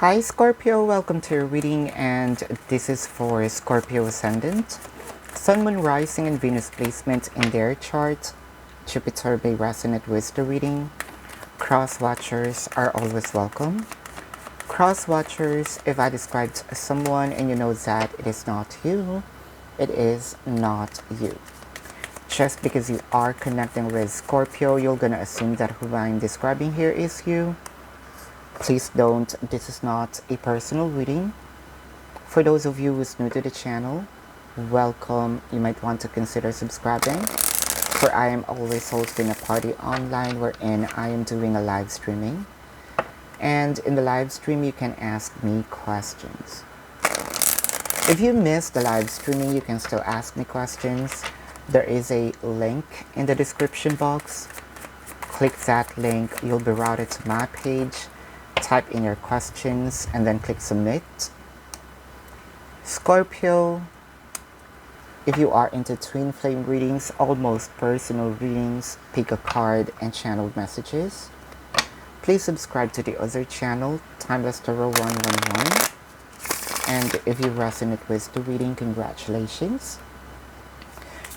Hi Scorpio, welcome to your reading, and this is for Scorpio Ascendant. Sun, Moon, Rising, and Venus placement in their chart. Jupiter may resonate with the reading. Cross watchers are always welcome. Cross watchers, if I described someone and you know that it is not you, it is not you. Just because you are connecting with Scorpio, you're gonna assume that who I'm describing here is you. Please don't, this is not a personal reading. For those of you who's new to the channel, welcome. You might want to consider subscribing, for I am always hosting a party online wherein I am doing a live streaming. And in the live stream, you can ask me questions. If you missed the live streaming, you can still ask me questions. There is a link in the description box. Click that link, you'll be routed to my page. Type in your questions and then click submit. Scorpio, if you are into twin flame readings, almost personal readings, pick a card and channel messages. Please subscribe to the other channel, Timeless Tarot 111. And if you resonate with the reading, congratulations.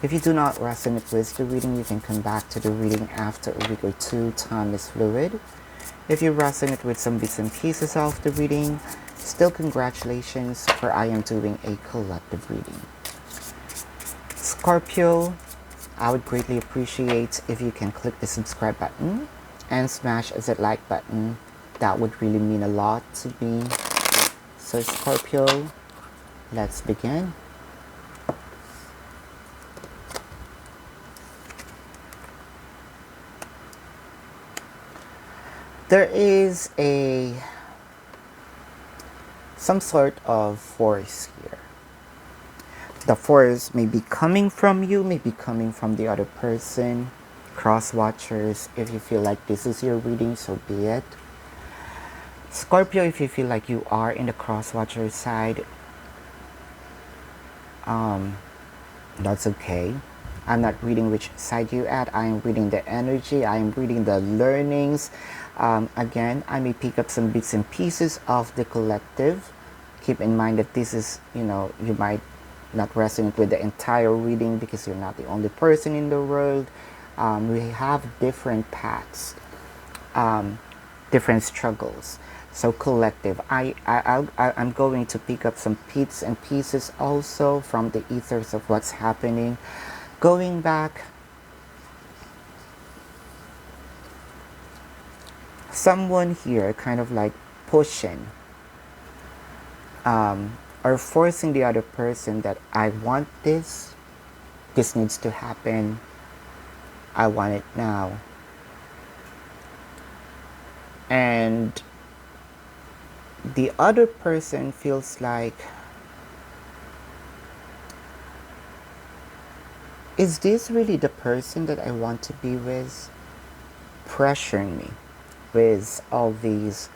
If you do not resonate with the reading, you can come back to the reading after a week or two. Time is fluid. If you resonate with some bits and pieces of the reading, still congratulations, for I am doing a collective reading. Scorpio, I would greatly appreciate if you can click the subscribe button and smash that like button. That would really mean a lot to me. So Scorpio, let's begin. There is some sort of force here. The force may be coming from you, may be coming from the other person. Cross watchers, if you feel like this is your reading, so be it. Scorpio, if you feel like you are in the cross watcher side, that's okay. I'm not reading which side you're at. I am reading the energy. I am reading the learnings. Again, I may pick up some bits and pieces of the collective. Keep in mind that this is, you might not resonate with the entire reading because you're not the only person in the world. We have different paths, different struggles. So collective, I'm going to pick up some bits and pieces also from the ethers of what's happening. Going back, someone here kind of like pushing or forcing the other person that I want this needs to happen, I want it now. And the other person feels like, is this really the person that I want to be with? Pressuring me with all these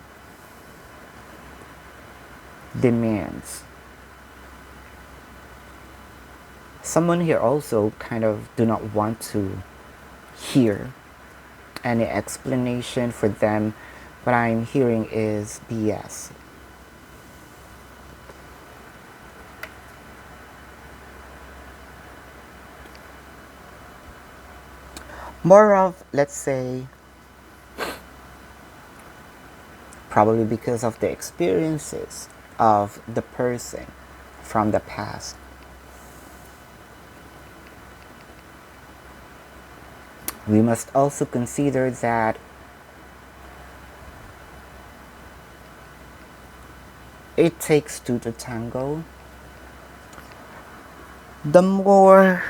demands. Someone here also kind of do not want to hear any explanation for them. What I'm hearing is BS. More of, let's say, probably because of the experiences of the person from the past. We must also consider that it takes two to tango. The more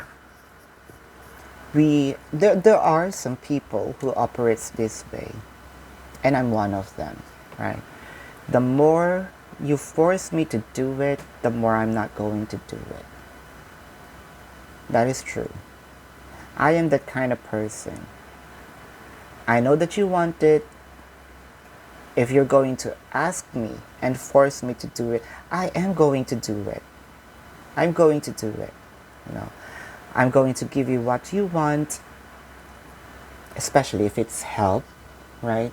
there are some people who operates this way, and I'm one of them, right? The more you force me to do it, the more I'm not going to do it. That is true. I am that kind of person. I know that you want it. If you're going to ask me and force me to do it, I am going to do it. I'm going to do it. I'm going to give you what you want, especially if it's help, right?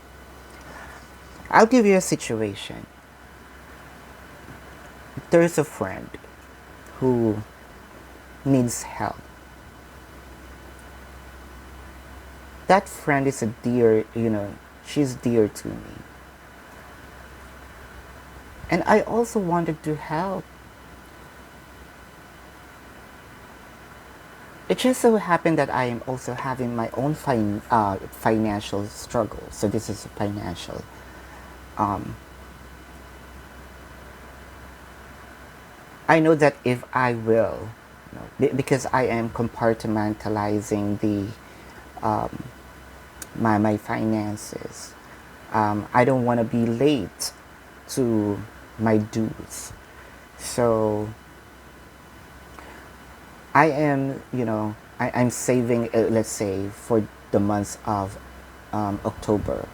I'll give you a situation. there's a friend who needs help. That friend is a dear, she's dear to me. And I also wanted to help. It just so happened that I am also having my own financial struggle. So this is a financial. Um, I know that if I will, because I am compartmentalizing um, my finances. I don't want to be late to my dues. So I am, I'm saving, let's say, for the months of October.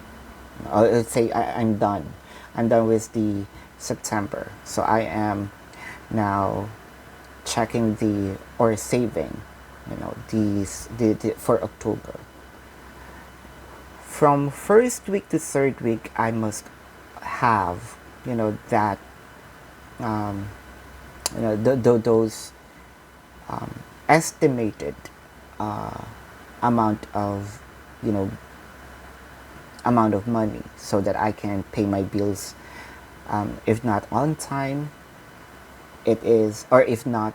Let's say I'm done. I'm done with the September. So I am now checking or saving, for October. From first week to third week, I must have, that, um, those estimated uh, amount of, you know, amount of money so that I can pay my bills. If not on time, it is, or if not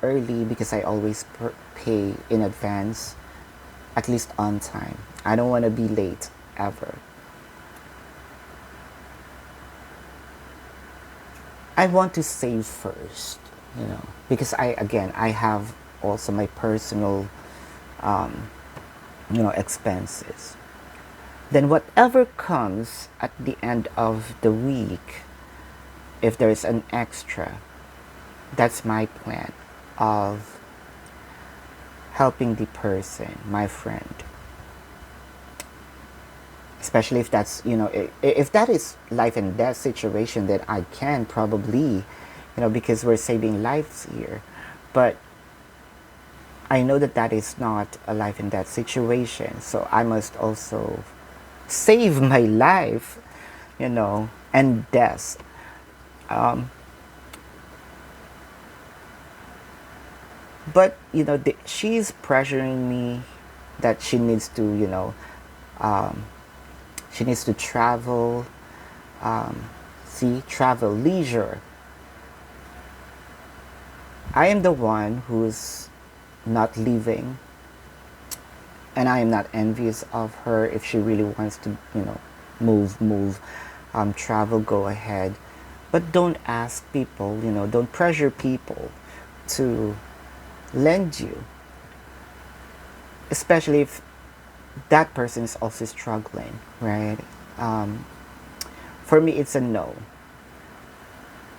early, because I always pay in advance, at least on time. I don't want to be late ever. I want to save first, because I have also my personal, um, expenses. Then whatever comes at the end of the week, if there's an extra, that's my plan of helping the person, my friend. Especially if that's, if that is life and death situation, that I can probably, because we're saving lives here. But I know that that is not a life and death situation. So I must also save my life, and death. But, she's pressuring me that she needs to, she needs to travel, travel, leisure. I am the one who's not leaving, and I am not envious of her. If she really wants to, move, travel, go ahead. But don't ask people, don't pressure people to lend you, especially if that person is also struggling, right? For me, it's a no.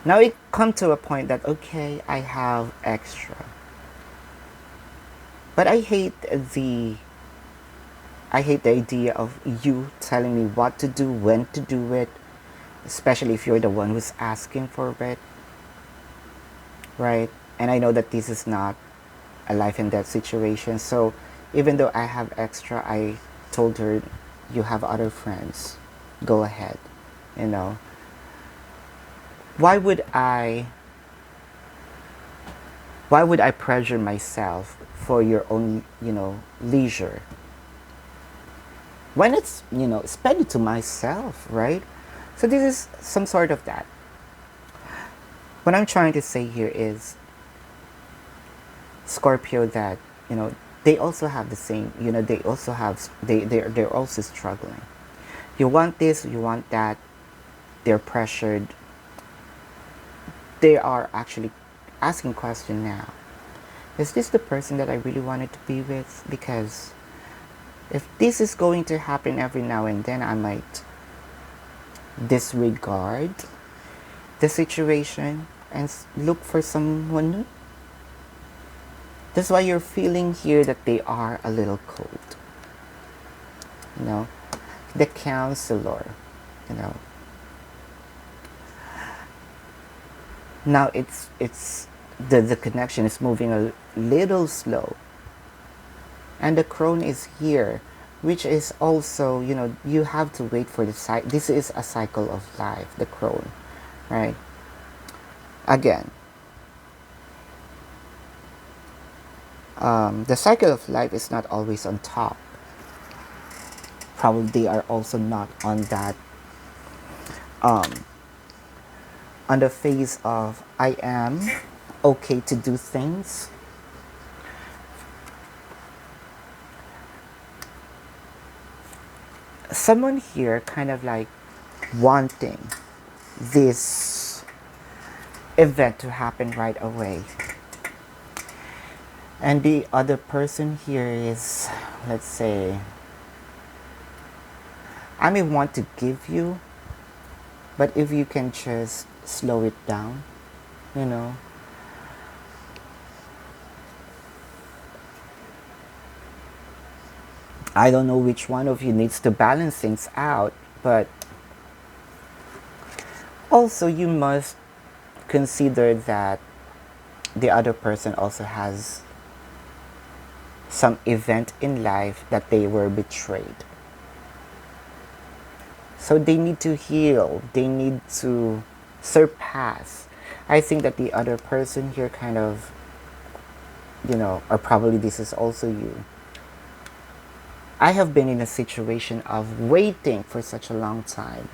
Now it come to a point that, okay, I have extra, but I hate the idea of you telling me what to do, when to do it, especially if you're the one who's asking for it, right? And I know that this is not a life and death situation. So even though I have extra, I told her, you have other friends, go ahead, Why would I pressure myself for your own, leisure? Why not, spend it to myself, right? So this is some sort of that. What I'm trying to say here is, Scorpio, that, they also have the same, they also have, they're also struggling. You want this, you want that, they're pressured. They are actually asking question now. Is this the person that I really wanted to be with? Because if this is going to happen every now and then, I might disregard the situation and look for someone new. That's why you're feeling here that they are a little cold. The counselor, Now it's the connection is moving a little slow. And the crone is here, which is also, you have to wait for the cycle. This is a cycle of life, the crone, right? Again, the cycle of life is not always on top. Probably they are also not on that, on the phase of I am okay to do things. Someone here kind of like wanting this event to happen right away. And the other person here is, let's say, I may want to give you, but if you can just slow it down, you know. I don't know which one of you needs to balance things out, but also you must consider that the other person also has some event in life that they were betrayed. So they need to heal, they need to surpass. I think that the other person here kind of, you know, or probably this is also you. I have been in a situation of waiting for such a long time.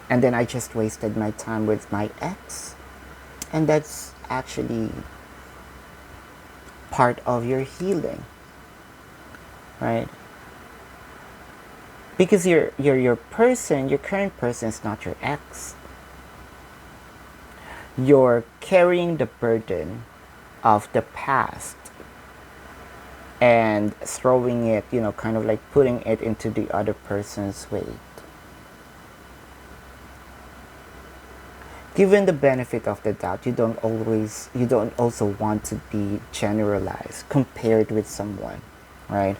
And then I just wasted my time with my ex. And that's actually part of your healing, right? Because your person, your current person is not your ex. You're carrying the burden of the past and throwing it, you know, kind of like putting it into the other person's weight. Given the benefit of the doubt, you don't also want to be generalized compared with someone, right?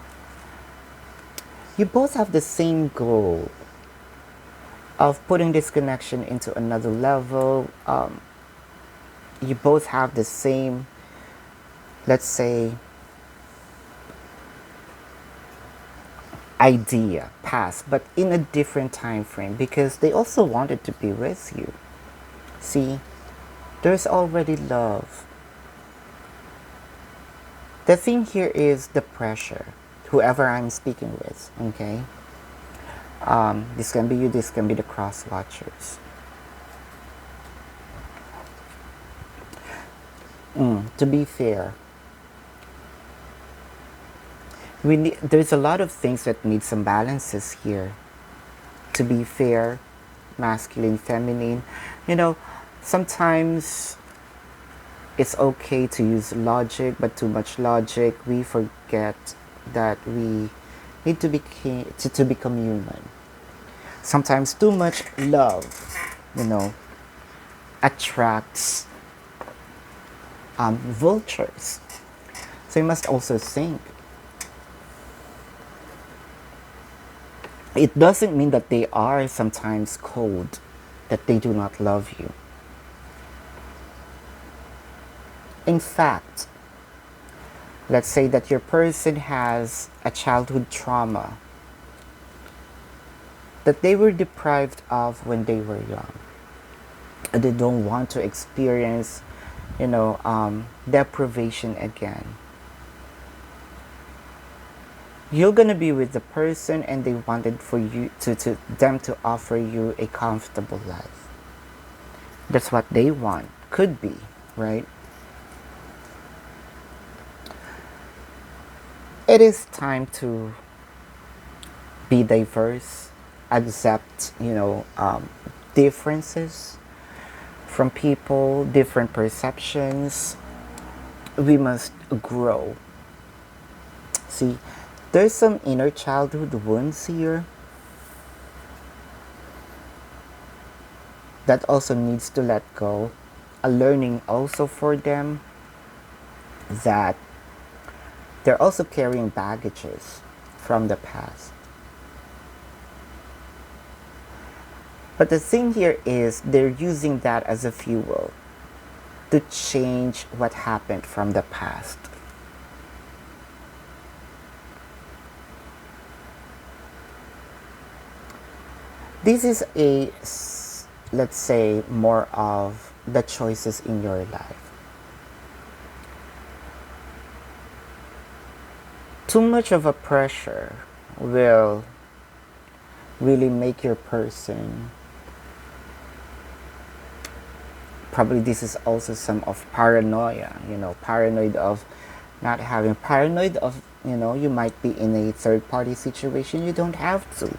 You both have the same goal of putting this connection into another level. You both have the same, let's say, idea, past, but in a different time frame, because they also wanted to be with you. See, there's already love. The thing here is the pressure. Whoever I'm speaking with, okay? This can be you, this can be the cross watchers. To be fair, there's a lot of things that need some balances here. To be fair, masculine, feminine, you know, sometimes it's okay to use logic, but too much logic, we forget that we need to become human. Sometimes too much love, you know, attracts vultures. So you must also think. It doesn't mean that they are sometimes cold, that they do not love you. In fact, let's say that your person has a childhood trauma that they were deprived of when they were young. And they don't want to experience, you know, deprivation again. You're gonna be with the person and they wanted for you to them to offer you a comfortable life. That's what they want. Could be, right? It is time to be diverse, accept, you know, differences from people, different perceptions. We must grow. See, there's some inner childhood wounds here that also needs to let go. A learning also for them that they're also carrying baggages from the past. But the thing here is they're using that as a fuel to change what happened from the past. This is a, let's say, more of the choices in your life. Too much of a pressure will really make your person, probably this is also some of paranoia, paranoid of not having, paranoid of, you might be in a third party situation. You don't have to,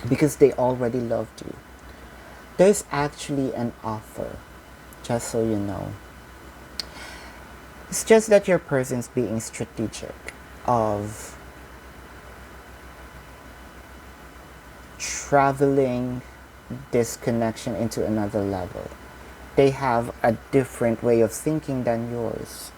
because they already loved you. There's actually an offer, just so you know. It's just that your person's being strategic of traveling this connection into another level. They have a different way of thinking than yours.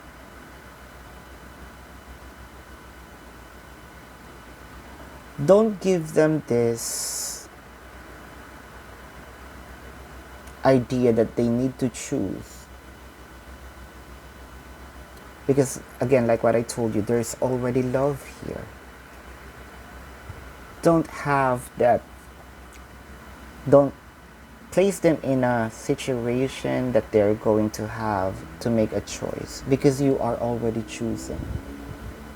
Don't give them this idea that they need to choose. Because again, like what I told you, there's already love here. Don't have that. Don't place them in a situation that they're going to have to make a choice, because you are already choosing.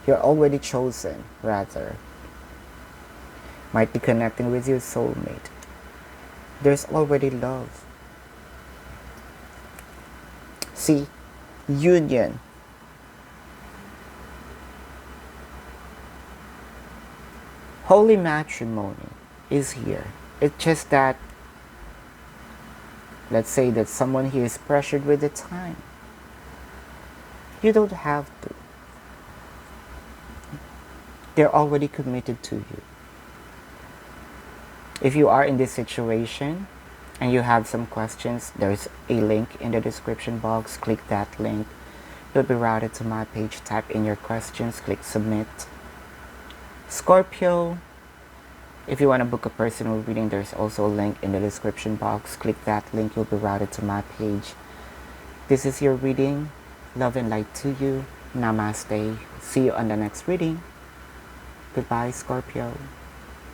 You're already chosen, rather. Might be connecting with your soulmate. There's already love. See, union. Holy matrimony is here. It's just that, let's say that someone here is pressured with the time. You don't have to. They're already committed to you. If you are in this situation and you have some questions, there's a link in the description box. Click that link. You'll be routed to my page. Type in your questions. Click submit. Scorpio, if you want to book a personal reading, there's also a link in the description box. Click that link. You'll be routed to my page. This is your reading. Love and light to you. Namaste. See you on the next reading. Goodbye, Scorpio.